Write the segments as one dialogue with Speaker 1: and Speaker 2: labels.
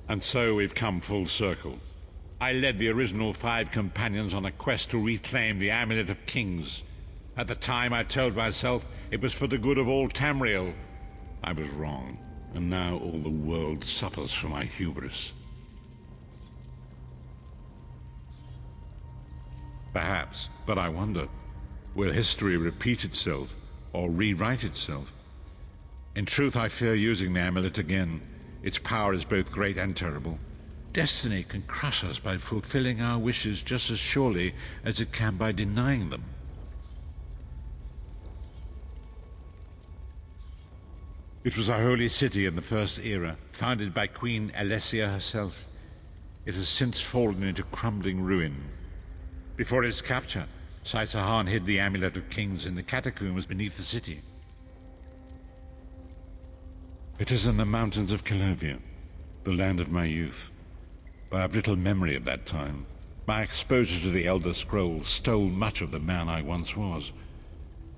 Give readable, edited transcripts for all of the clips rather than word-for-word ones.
Speaker 1: And so we've come full circle. I led the original 5 companions on a quest to reclaim the Amulet of Kings. At the time I told myself it was for the good of all Tamriel. I was wrong, and now all the world suffers for my hubris. Perhaps, but I wonder, will history repeat itself, or rewrite itself? In truth, I fear using the amulet again. Its power is both great and terrible. Destiny can crush us by fulfilling our wishes just as surely as it can by denying them. It was a holy city in the First Era, founded by Queen Alessia herself. It has since fallen into crumbling ruin. Before its capture, Saitsahan hid the Amulet of Kings in the catacombs beneath the city. It is in the mountains of Calovia, the land of my youth. But I have little memory of that time. My exposure to the Elder Scrolls stole much of the man I once was.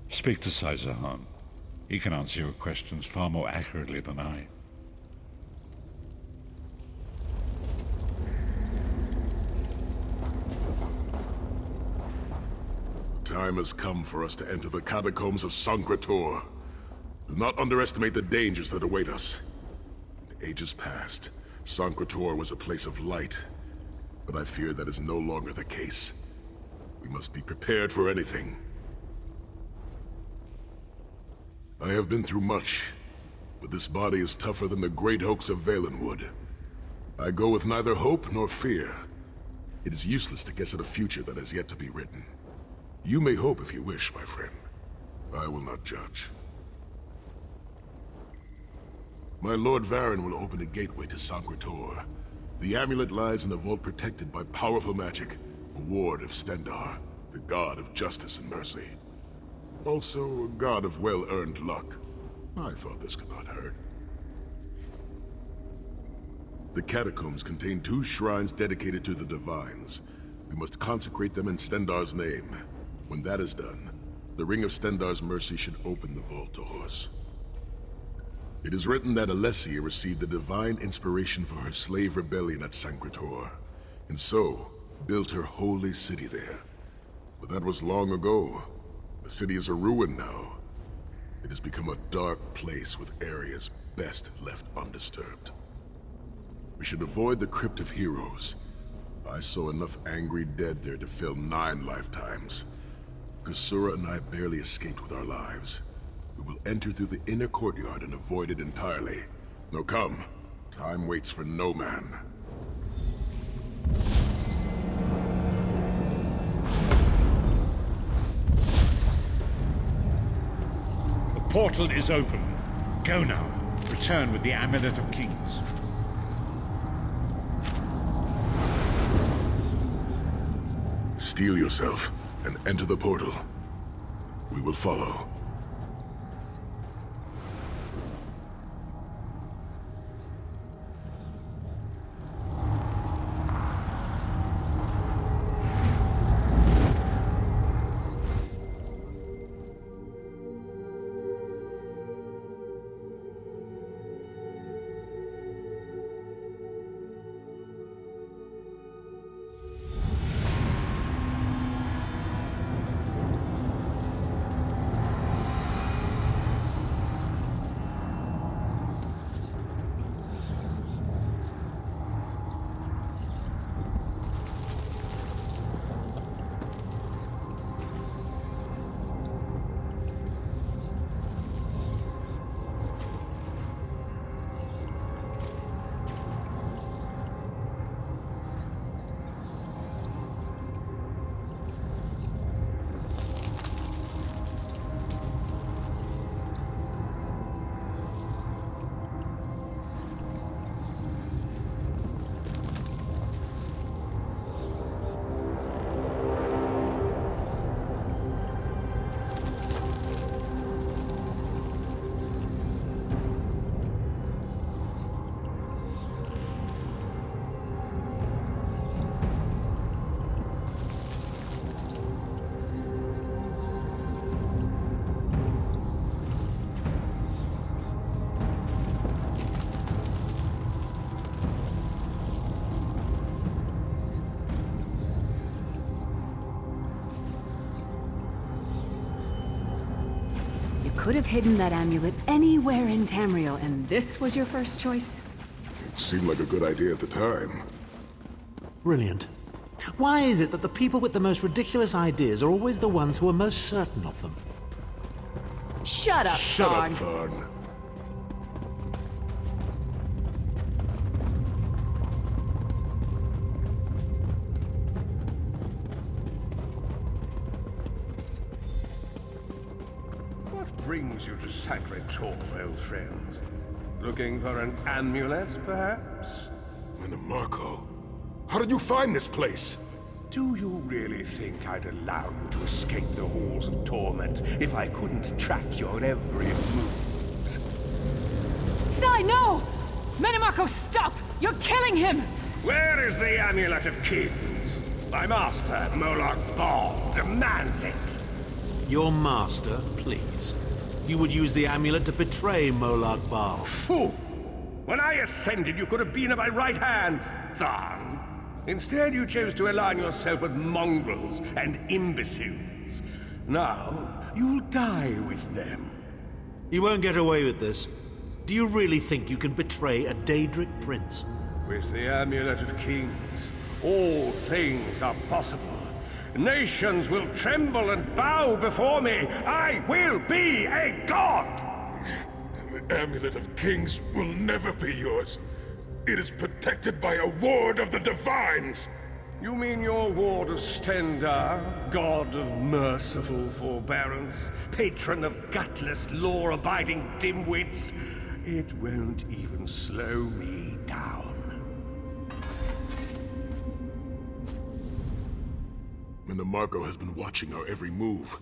Speaker 1: Speak to Saitsahan. He can answer your questions far more accurately than I.
Speaker 2: The time has come for us to enter the catacombs of Sancre. Do not underestimate the dangers that await us. In ages past, Sancre was a place of light, but I fear that is no longer the case. We must be prepared for anything. I have been through much, but this body is tougher than the great oaks of Valenwood. I go with neither hope nor fear. It is useless to guess at a future that has yet to be written. You may hope if you wish, my friend. I will not judge. My Lord Varen will open a gateway to Sancre. The amulet lies in a vault protected by powerful magic, a ward of Stendarr, the god of justice and mercy. Also, a god of well-earned luck. I thought this could not hurt. The catacombs contain 2 shrines dedicated to the Divines. We must consecrate them in Stendarr's name. When that is done, the Ring of Stendarr's mercy should open the vault doors. It is written that Alessia received the divine inspiration for her slave rebellion at Sancre, and so built her holy city there. But that was long ago. The city is a ruin now. It has become a dark place with areas best left undisturbed. We should avoid the Crypt of Heroes. I saw enough angry dead there to fill 9 lifetimes. Kusura and I barely escaped with our lives. We will enter through the inner courtyard and avoid it entirely. Now come. Time waits for no man.
Speaker 1: The portal is open. Go now. Return with the Amulet of Kings.
Speaker 2: Steel yourself and enter the portal. We will follow.
Speaker 3: could have hidden that amulet anywhere in Tamriel, and this was your first choice?
Speaker 2: It seemed like a good idea at the time.
Speaker 4: Brilliant. Why is it that the people with the most ridiculous ideas are always the ones who are most certain of them?
Speaker 3: Shut up,
Speaker 2: Shut up,
Speaker 3: Thorn.
Speaker 2: Thorn.
Speaker 5: What brings you to Sancre, old friends? Looking for an amulet, perhaps?
Speaker 2: Marco, how did you find this place?
Speaker 5: Do you really think I'd allow you to escape the halls of torment if I couldn't track your every move?
Speaker 3: Sai, no! Marco, stop! You're killing him!
Speaker 5: Where is the Amulet of Kings? My master, Moloch Ball, demands it.
Speaker 4: Your master, please. You would use the amulet to betray Moloch Baal.
Speaker 5: Fool! When I ascended, you could have been at my right hand, Tharn. Instead, you chose to align yourself with mongrels and imbeciles. Now, you'll die with them.
Speaker 4: You won't get away with this. Do you really think you can betray a Daedric prince?
Speaker 5: With the Amulet of Kings, all things are possible. Nations will tremble and bow before me. I will be a god!
Speaker 2: The Amulet of Kings will never be yours. It is protected by a ward of the Divines!
Speaker 5: You mean your ward of Stendarr, god of merciful forbearance, patron of gutless, law-abiding dimwits? It won't even slow me down.
Speaker 2: Marco has been watching our every move.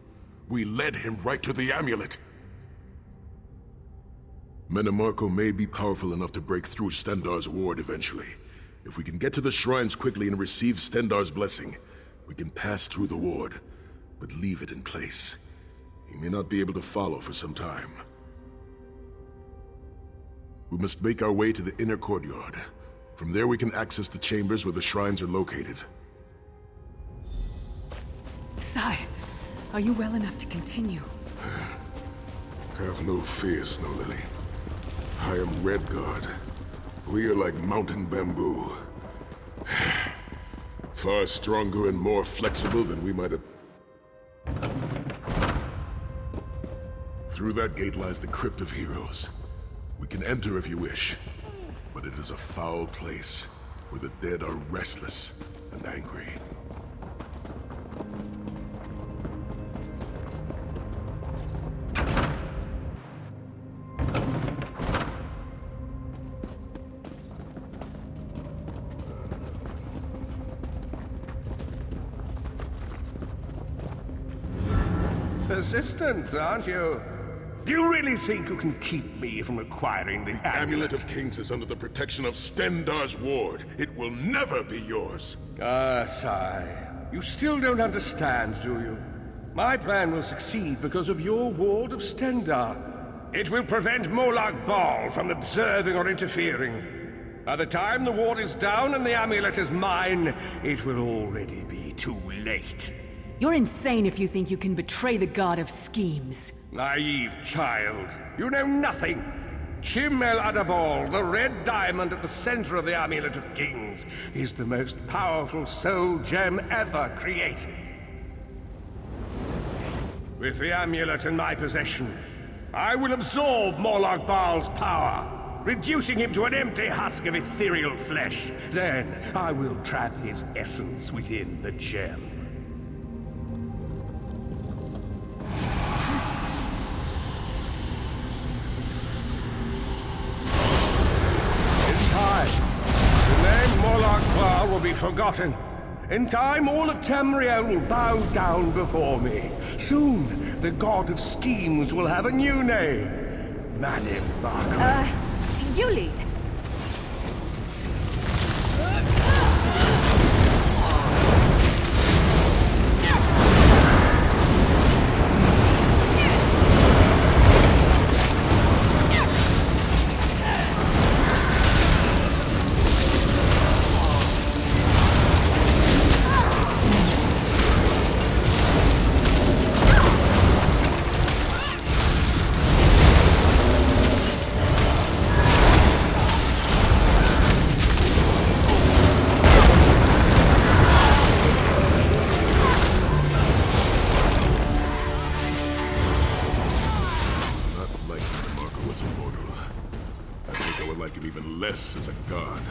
Speaker 2: We led him right to the amulet. Marco may be powerful enough to break through Stendarr's ward eventually. If we can get to the shrines quickly and receive Stendarr's blessing, we can pass through the ward, but leave it in place. He may not be able to follow for some time. We must make our way to the inner courtyard. From there we can access the chambers where the shrines are located.
Speaker 3: Sai, are you well enough to continue?
Speaker 2: Have no fear, Snow Lily. I am Redguard. We are like mountain bamboo. Far stronger and more flexible than we might have... Through that gate lies the Crypt of Heroes. We can enter if you wish, but it is a foul place, where the dead are restless and angry.
Speaker 5: Persistent, aren't you? Do you really think you can keep me from acquiring the
Speaker 2: Amulet of Kings is under the protection of Stendarr's ward. It will never be yours.
Speaker 5: Ah, Sai. You still don't understand, do you? My plan will succeed because of your ward of Stendarr. It will prevent Moloch Ball from observing or interfering. By the time the ward is down and the amulet is mine, it will already be too late.
Speaker 3: You're insane if you think you can betray the god of schemes.
Speaker 5: Naive child. You know nothing. Chimel Adabal, the red diamond at the center of the Amulet of Kings, is the most powerful soul gem ever created. With the amulet in my possession, I will absorb Moloch Baal's power, reducing him to an empty husk of ethereal flesh. Then I will trap his essence within the gem. Will be forgotten. In time, all of Tamriel will bow down before me. Soon, the god of schemes will have a new name. Marco.
Speaker 3: You lead.
Speaker 2: I would like him even less as a god.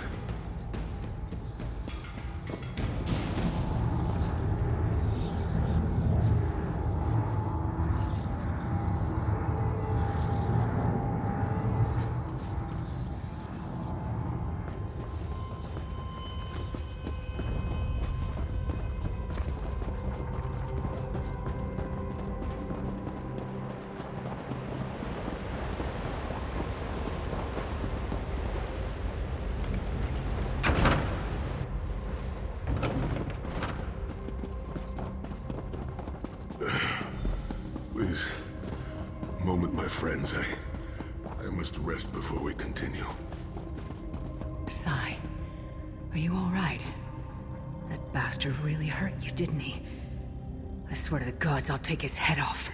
Speaker 2: Please, a moment, my friends. I must rest before we continue.
Speaker 3: Sai, are you all right? That bastard really hurt you, didn't he? I swear to the gods, I'll take his head off.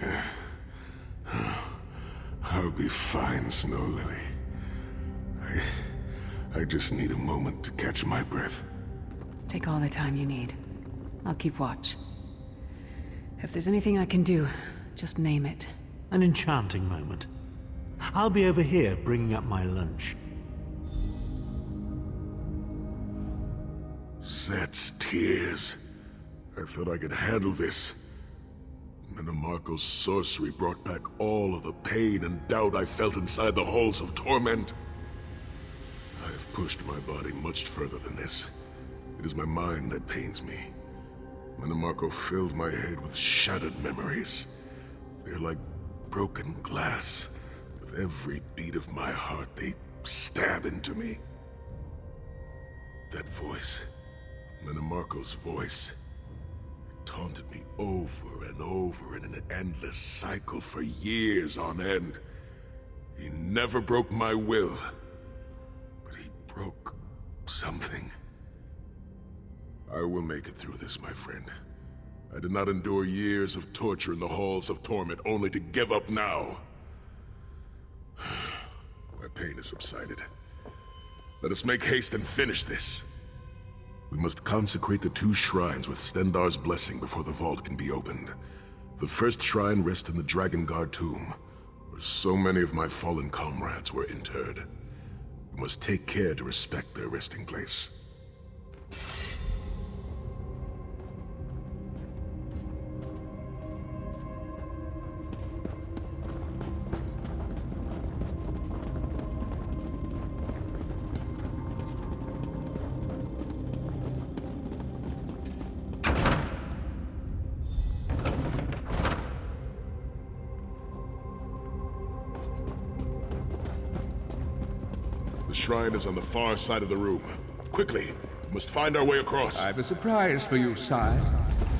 Speaker 2: I'll be fine, Snow Lily. I just need a moment to catch my breath.
Speaker 3: Take all the time you need. I'll keep watch. If there's anything I can do, just name it.
Speaker 4: An enchanting moment. I'll be over here bringing up my lunch.
Speaker 2: Set's tears. I thought I could handle this. Minimarco's sorcery brought back all of the pain and doubt I felt inside the halls of torment. I have pushed my body much further than this. It is my mind that pains me. Minimarco filled my head with shattered memories. They're like broken glass. With every beat of my heart, they stab into me. That voice, Minimarco's voice, it taunted me over and over in an endless cycle for years on end. He never broke my will, but he broke something. I will make it through this, my friend. I did not endure years of torture in the halls of torment only to give up now. My pain has subsided. Let us make haste and finish this. We must consecrate the 2 shrines with Stendarr's blessing before the vault can be opened. The first shrine rests in the Dragon Guard tomb, where so many of my fallen comrades were interred. We must take care to respect their resting place. The shrine is on the far side of the room. Quickly, we must find our way across.
Speaker 5: I have a surprise for you, Sai.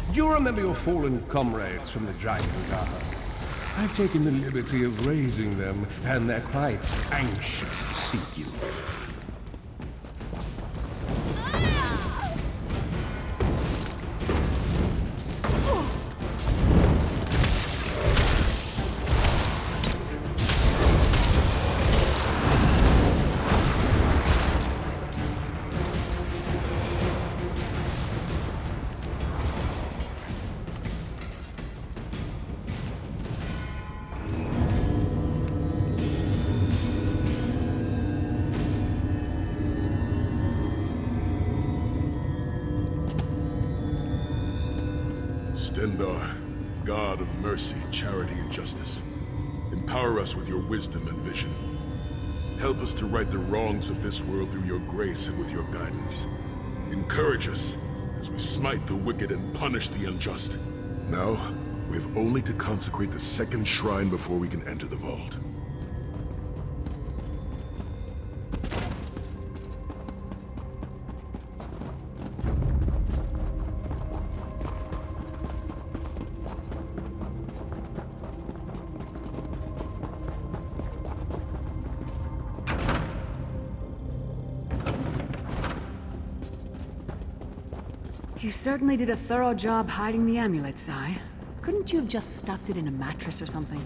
Speaker 5: Do you remember your fallen comrades from the Dragon Guard? I've taken the liberty of raising them, and they're quite anxious to see you.
Speaker 2: Stendarr, God of mercy, charity, and justice, empower us with your wisdom and vision. Help us to right the wrongs of this world through your grace and with your guidance. Encourage us as we smite the wicked and punish the unjust. Now, we have only to consecrate the second shrine before we can enter the vault.
Speaker 3: You certainly did a thorough job hiding the amulet, Sai. Couldn't you have just stuffed it in a mattress or something?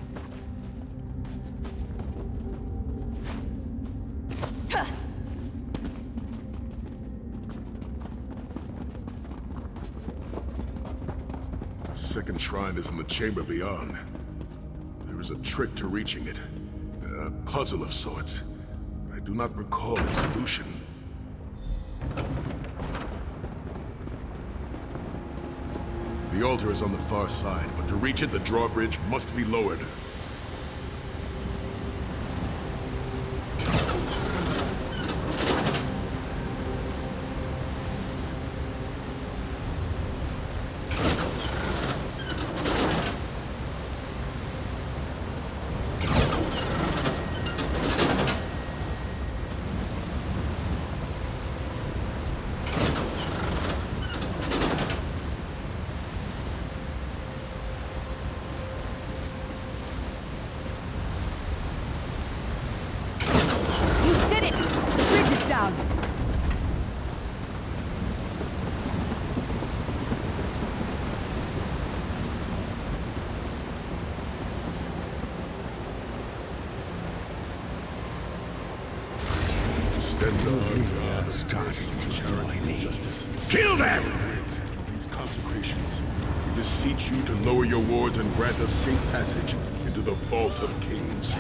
Speaker 2: The second shrine is in the chamber beyond. There is a trick to reaching it. A puzzle of sorts. I I do not recall a solution. The altar is on the far side, but to reach it, the drawbridge must be lowered.
Speaker 5: Kill them!
Speaker 2: These consecrations, we beseech you to lower your wards and grant us safe passage into the Vault of Kings.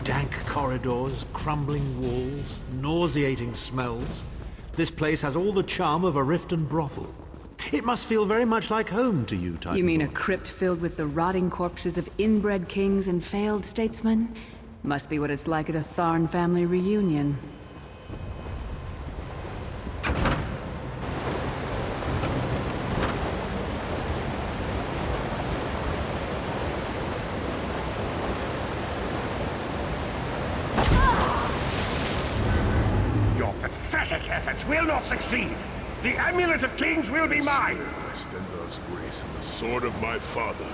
Speaker 4: Dank corridors, crumbling walls, nauseating smells. This place has all the charm of a Riften brothel. It must feel very much like home to you, Titanfall.
Speaker 3: You mean a crypt filled with the rotting corpses of inbred kings and failed statesmen? Must be what it's like at a Tharn family reunion.
Speaker 5: Your pathetic efforts will not succeed. The Amulet of Kings will be mine.
Speaker 2: By Stendar's grace and the sword of my father,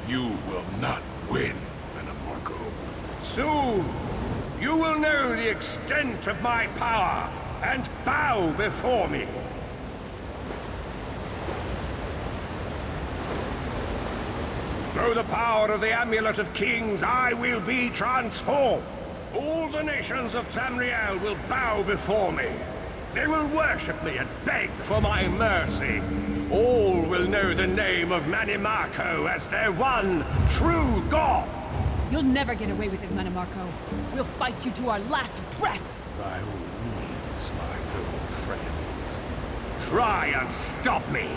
Speaker 2: you will not win, Anamarco.
Speaker 5: Soon, you will know the extent of my power and bow before me. Through the power of the Amulet of Kings, I will be transformed. All the nations of Tamriel will bow before me. They will worship me and beg for my mercy. All will know the name of Manimarco as their one true god.
Speaker 6: You'll never get away with it, Manimarco. We'll fight you to our last breath.
Speaker 5: By all means, my old friends. Try and stop me.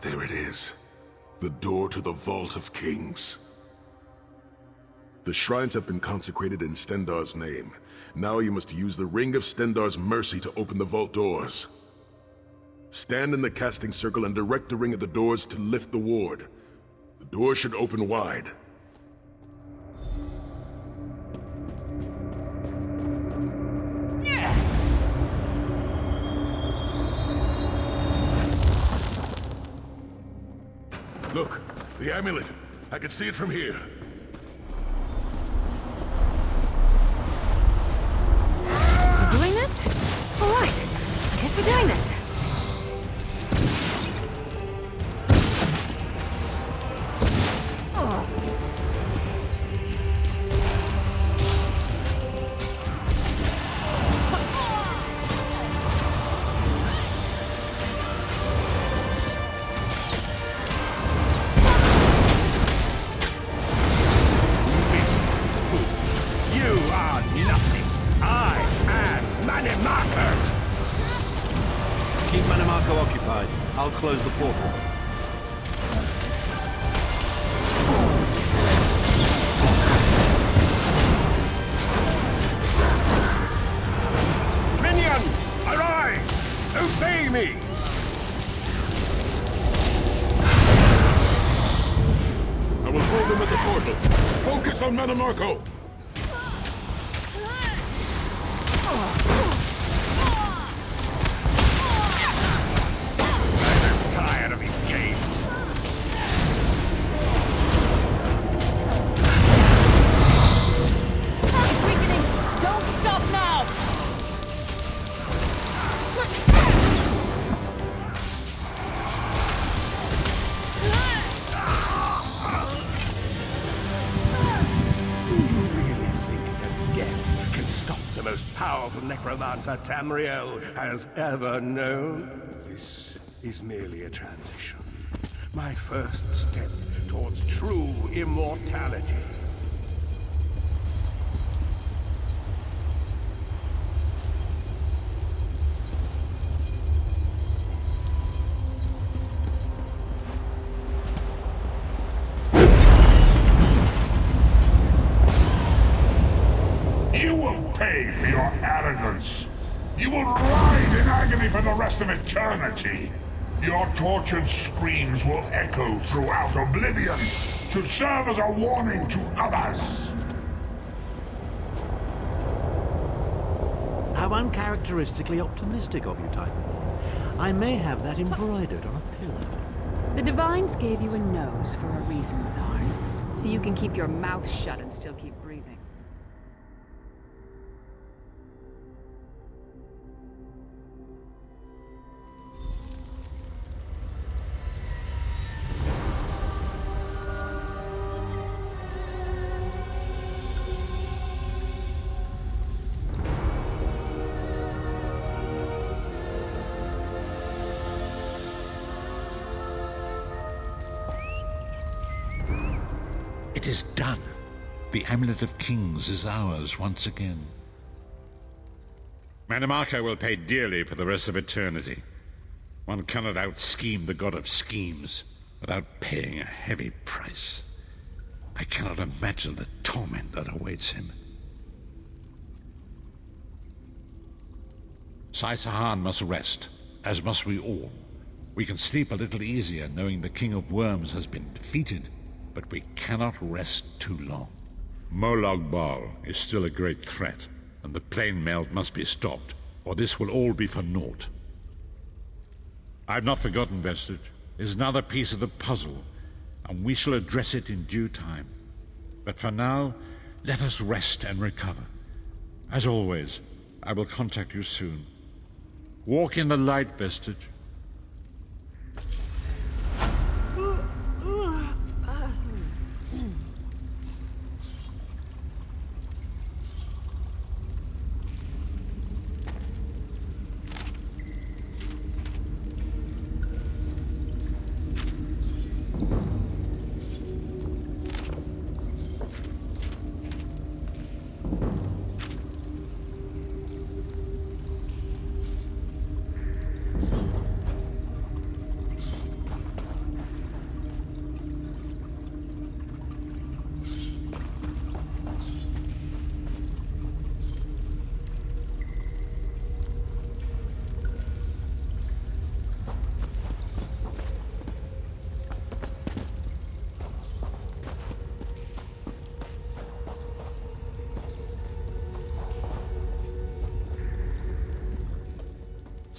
Speaker 2: There it is. The door to the Vault of Kings. The shrines have been consecrated in Stendarr's name. Now you must use the Ring of Stendarr's mercy to open the vault doors. Stand in the casting circle and direct the ring at the doors to lift the ward. The doors should open wide. Look, the amulet. I can see it from here.
Speaker 3: We're doing this? All right. I guess we're doing this.
Speaker 4: I'll close the portal.
Speaker 5: Minion! Arise! Obey me!
Speaker 2: I will hold them at the portal. Focus on Metamarco!
Speaker 5: Tired of these games.
Speaker 6: Weakening! Don't stop now!
Speaker 5: Do you really think that death can stop the most powerful necromancer Tamriel has ever known? This is merely a transition. My first step towards true immortality.
Speaker 7: You will pay for your arrogance. You will writhe in agony for the rest of eternity. Your tortured screams will echo throughout Oblivion to serve as a warning to others.
Speaker 4: How uncharacteristically optimistic of you, Titanborn. I may have that embroidered on a pillow.
Speaker 3: The Divines gave you a nose for a reason, Tharn. So you can keep your mouth shut and still keep breathing.
Speaker 1: It is done. The Amulet of Kings is ours once again. Manimarco will pay dearly for the rest of eternity. One cannot out-scheme the god of schemes without paying a heavy price. I cannot imagine the torment that awaits him. Sai Sahan must rest, as must we all. We can sleep a little easier knowing the King of Worms has been defeated, but we cannot rest too long. Molag Bal is still a great threat, and the plane melt must be stopped, or this will all be for naught. I've not forgotten Vestige. It is another piece of the puzzle, and we shall address it in due time. But for now, let us rest and recover. As always, I will contact you soon. Walk in the light, Vestige.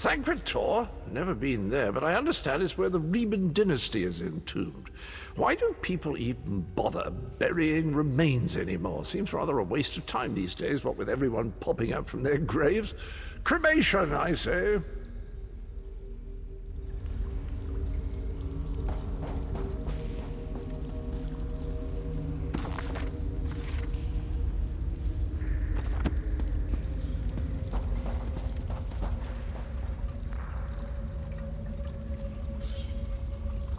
Speaker 8: Sancre? Never been there, but I understand it's where the Riemann dynasty is entombed. Why do people even bother burying remains anymore? Seems rather a waste of time these days, what with everyone popping up from their graves. Cremation, I say.